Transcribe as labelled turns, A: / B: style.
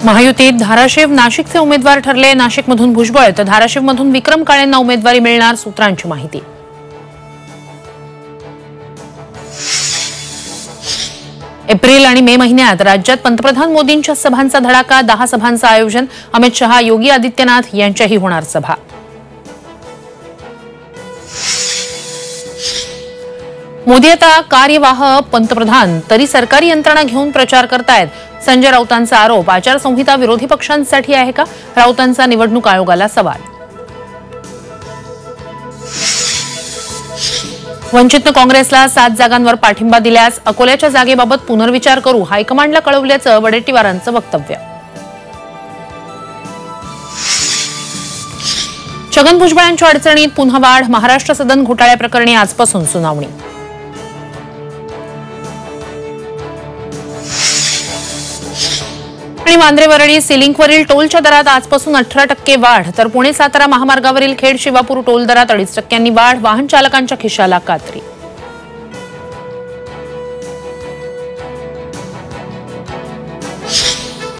A: महायुतीत धाराशिव नाशिकचे उमेदवार ठरले। नाशिकमधून भुजबळ तर धाराशिवमधून विक्रम काळेंना उमेदवारी मिळणार, सूत्रांची माहिती। एप्रिल आणि मे महिन्यात राज्यात पंतप्रधान मोदींच्या सभांचा धडाका, 10 सभांचं आयोजन। अमित शहा, योगी आदित्यनाथ यांच्याही होणार सभा। मोदी आता कार्यवाह पंतप्रधान तरी सरकारी यंत्रणा घेऊन प्रचार करतायत। संजय राऊतांचा आरोप, आचारसंहिता विरोधी पक्षांसाठी आहे का? राऊतांचा निवडणूक आयोगाला सवाल। वंचितनं काँग्रेसला 7 जागांवर पाठिंबा दिल्यास अकोल्याच्या जागेबाबत पुनर्विचार करू, हायकमांडला कळवल्याचं वडेट्टीवारांचं वक्तव्य। छगन भुजबळांच्या अडचणीत पुन्हा वाढ, महाराष्ट्र सदन घोटाळ्याप्रकरणी आजपासून सुनावणी। आणि वांद्रे-वरळी सिलिंकवरील टोलच्या दरात आजपासून 18% वाढ, तर पुणे-सातारा महामार्गावरील खेड-शिवापूर टोल दरात 2.5% वाढ, वाहन चालकांच्या खिशाला कात्री।